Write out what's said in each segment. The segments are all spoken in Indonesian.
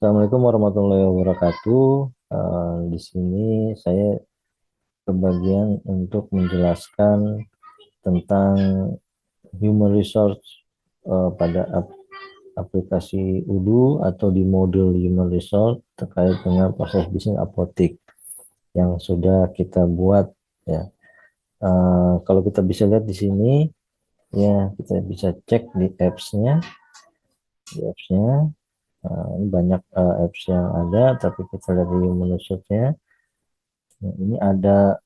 Assalamualaikum warahmatullahi wabarakatuh. Di sini saya kebagian untuk menjelaskan tentang human resource pada aplikasi Udu atau di modul human resource terkait dengan proses bisnis apotik yang sudah kita buat ya. Kalau kita bisa lihat di sini ya, kita bisa cek di apps-nya, ini banyak apps yang ada, tapi kita lihat di human resource-nya. Nah, ini ada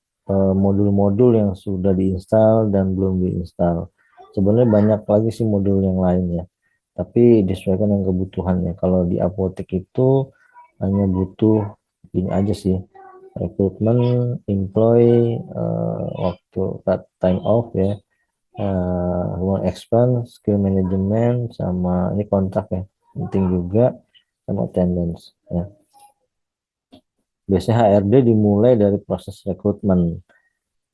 modul-modul yang sudah diinstal dan belum diinstal. Sebenarnya banyak lagi sih modul yang lain ya, tapi disesuaikan dengan kebutuhannya. Kalau di apotek itu hanya butuh ini aja sih, rekrutmen, employee, waktu time off ya, work expense, skill management, sama ini kontrak ya, penting juga, sama attendance ya. Biasanya HRD dimulai dari proses rekrutmen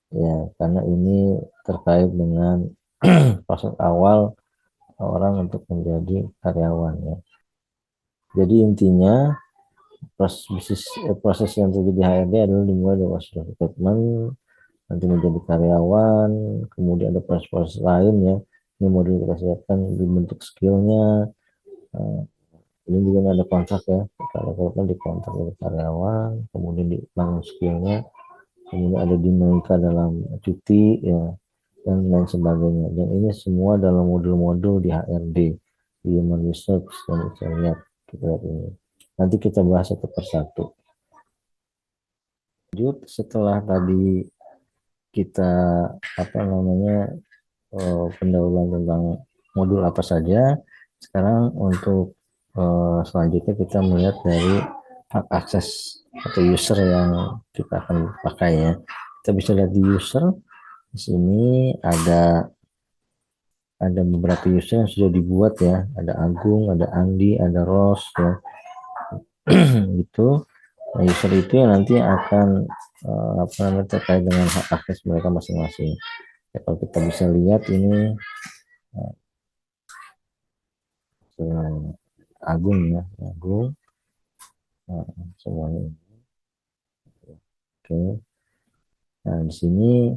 ya, karena ini terkait dengan proses awal orang untuk menjadi karyawan ya. Jadi intinya proses yang terjadi HRD adalah dimulai dari proses rekrutmen, nanti menjadi karyawan, kemudian ada proses-proses lain ya. Ini modul kita siapkan dibentuk skillnya. Ini juga ada kontrak ya, kalau rekrutmen di kontrak dari karyawan, kemudian dibangun skillnya, kemudian ada dinamika dalam cuti ya, dan lain sebagainya. Dan ini semua dalam modul-modul di HRD, di Human Research, dan bisa lihat, kita lihat ini. Nanti kita bahas satu persatu. Lanjut, setelah tadi kita pendahuluan tentang modul apa saja, sekarang untuk selanjutnya kita melihat dari hak akses atau user yang kita akan pakai ya. Kita bisa lihat di user, di sini ada beberapa user yang sudah dibuat ya, ada Agung, ada Andi, ada Ros ya. Itu nah, user itu yang nanti akan terkait dengan hak akses mereka masing-masing ya. Kalau kita bisa lihat ini Agung ya, Agung, semuanya ini. Oke, nah di sini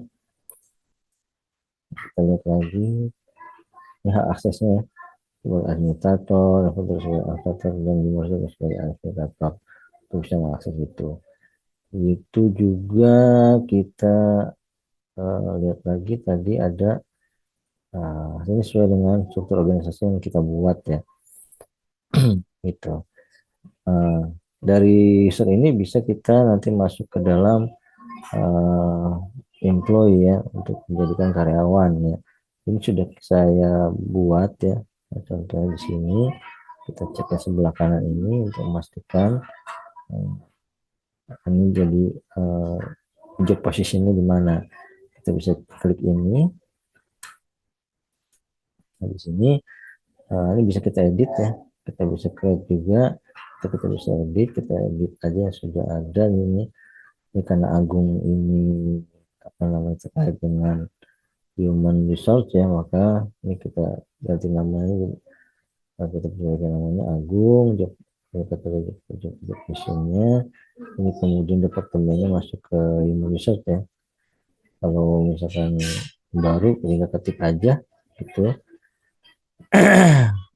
kita lihat lagi ini hak aksesnya ya, sebagai administrator, sebagai administrator, dan dimaksud sebagai administrator itu bisa mengakses itu. Itu juga kita lihat lagi tadi ada ini sesuai dengan struktur organisasi yang kita buat ya. Itu dari user ini bisa kita nanti masuk ke dalam uh, employee ya, untuk menjadikan karyawan ya. Ini sudah saya buat ya. Nah, contohnya di sini kita cek yang sebelah kanan ini untuk memastikan ini jadi job positionnya di mana. Kita bisa klik ini. Nah, di sini ini bisa kita edit ya. Kita bisa create juga. Kita bisa edit. Kita edit aja yang sudah ada ini. Ini karena Agung ini apa namanya terkait dengan human resource ya, maka ini kita ganti namanya, kita berikan namanya Agung, job positionnya ini, kemudian departemennya masuk ke human resource ya. Kalau misalkan baru tinggal ketik aja gitu.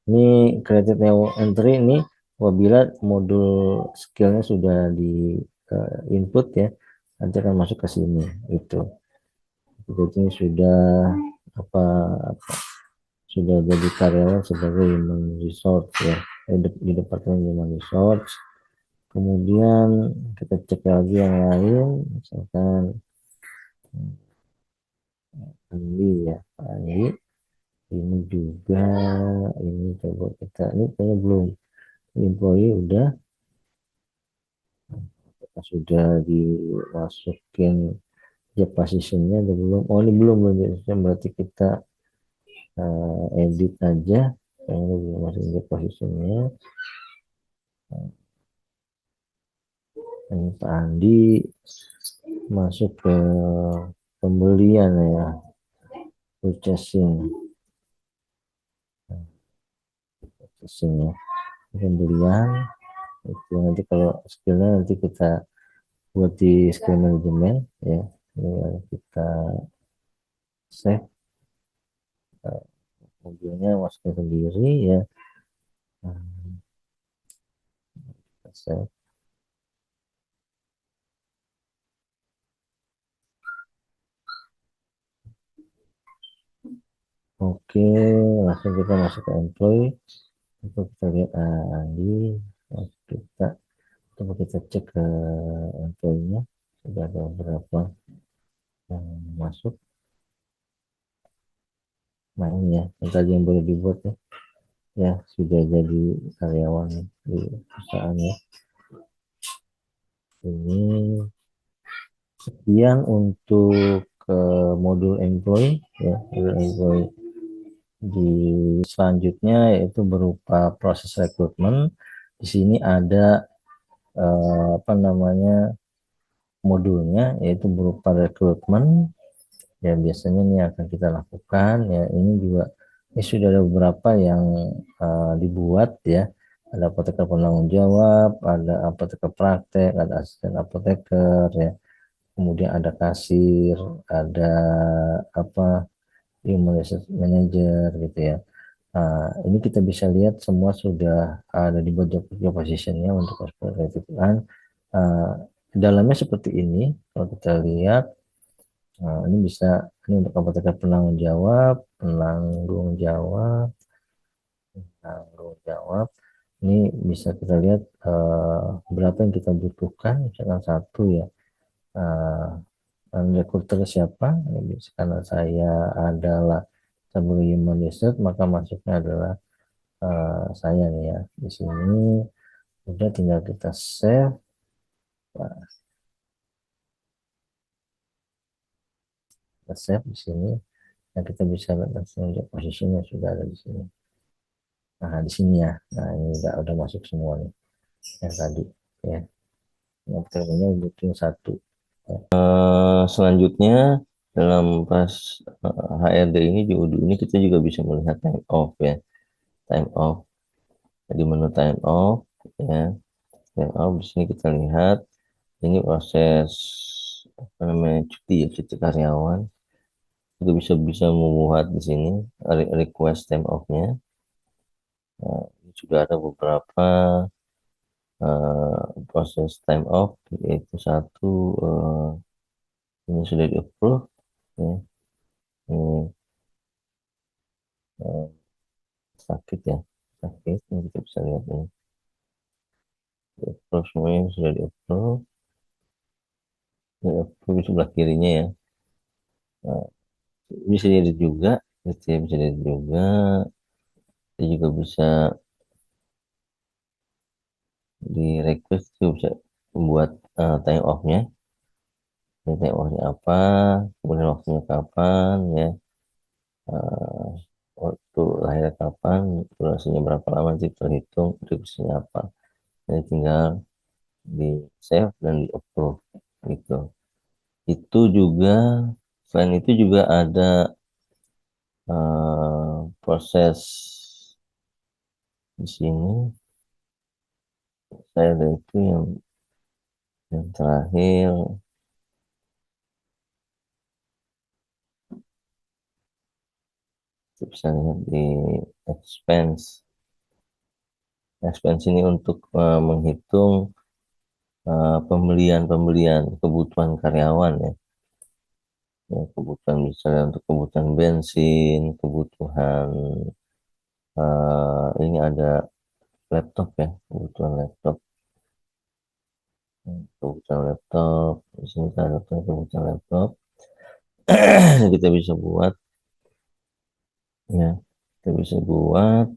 Ini created new entry ini apabila modul skillnya sudah di input ya, nanti akan masuk ke sini itu. Jadi ini sudah apa, apa sudah jadi karyawan sebagai human resource ya, di departemen human resource. Kemudian kita cek lagi yang lain, misalkan Andi ya, Andi ini juga, ini coba kita, ini kayaknya belum, employee udah, kita sudah dimasukin job positionnya atau belum? Oh ini belum, berarti kita edit aja, kayaknya belum masuk job positionnya. Ini Pak Andi masuk ke pembelian ya, purchasing ya, pembelian. Itu nanti kalau skillnya nanti kita buat di skill manajemen ya. Kita save mobilnya masuknya sendiri ya. Nah, kita save. Oke, langsung kita masuk ke employee. Itu kita lihat Andi. Kita coba kita cek ke employee-nya sudah ada berapa yang masuk. Nah ini ya, yang tadi yang boleh dibuat ya, ya sudah jadi karyawan di perusahaan ya. Ini sekian untuk modul employee ya, modul employee di selanjutnya yaitu berupa proses rekrutmen. Di sini ada apa namanya modulnya yaitu berupa rekrutmen ya biasanya ini akan kita lakukan ya ini juga ini sudah ada beberapa yang dibuat ya ada apoteker penanggung jawab ada apoteker praktek ada asisten apoteker ya kemudian ada kasir ada apa human resource manager gitu ya. Ini kita bisa lihat semua sudah ada di job positionnya untuk perekrutan. Dalamnya seperti ini kalau kita lihat. Ini bisa ini untuk apakah penanggung jawab. Ini bisa kita lihat berapa yang kita butuhkan. Misalkan satu ya, rekruter siapa? Ini karena saya adalah sebagai human research, maka masuknya adalah saya nih ya. Di sini udah tinggal kita save. Nah, kita save di sini. Nah, kita bisa lihat langsung posisinya sudah ada di sini. Nah, di sini ya. Nah, ini udah masuk semua nih yang tadi ya. Yang terminal butuh satu. Selanjutnya dalam pas HRD ini ini kita juga bisa melihat time off ya. Time off. Di menu time off ya. Time off di sini kita lihat ini proses apa namanya cuti ya, cuti karyawan. Kita bisa membuat di sini request time off-nya. Nah, ini juga ada beberapa proses time off yaitu satu ini sudah di approve ya. Ini eh, sakit ya sakit ini kita bisa lihat ini di approve semuanya sudah di approve di sebelah kirinya ya. Nah, bisa jadi juga gitu ya, bisa jadi juga kita juga bisa di request juga bisa membuat time off-nya. Ini time off-nya apa kemudian waktunya kapan ya. eh, Waktu lahirnya kapan, durasinya berapa lama, nanti terhitung, durasinya apa. Jadi tinggal di save dan di approve gitu. Itu juga, selain itu juga ada proses di sini. Saya ada itu yang terakhir, kita bisa lihat di expense. Expense ini untuk menghitung pembelian kebutuhan karyawan ya. Ya, kebutuhan misalnya untuk kebutuhan bensin, kebutuhan ini ada laptop ya, kebutuhan laptop, kebutuhan laptop. Di sini kita ada kebutuhan laptop. Kita bisa buat ya, kita bisa buat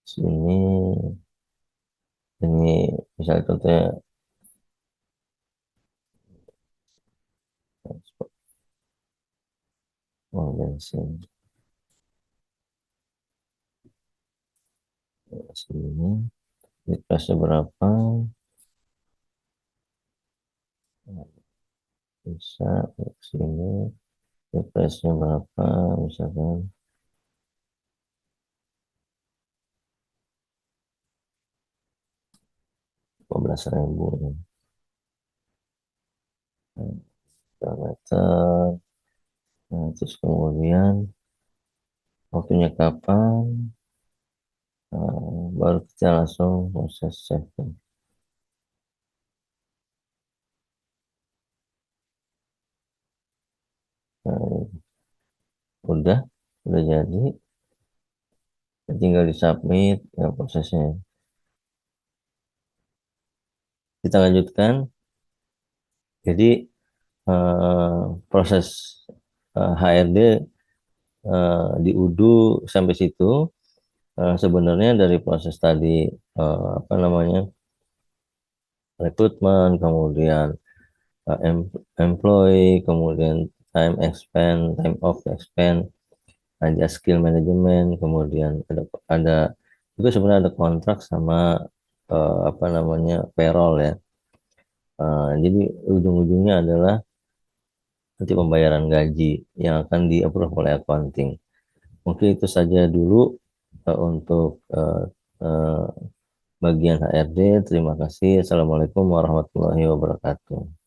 sini ini misalnya contohnya uang bensin sini, dikasih berapa, bisa sini, price-nya berapa, misalkan 15.000 ya. Per meter. Nah, terus kemudian waktunya kapan? Baru kita langsung proses saving. Nah, udah jadi. Tinggal di submit ya prosesnya. Kita lanjutkan. Jadi proses HRD di UDU sampai situ sebenarnya dari proses tadi apa namanya rekrutmen, kemudian employee, kemudian time off expand, ada skill management, kemudian ada itu sebenarnya ada kontrak sama apa namanya payroll ya. Jadi ujung-ujungnya adalah nanti pembayaran gaji yang akan di-approve oleh accounting. Mungkin itu saja dulu untuk bagian HRD. Terima kasih. Assalamualaikum warahmatullahi wabarakatuh.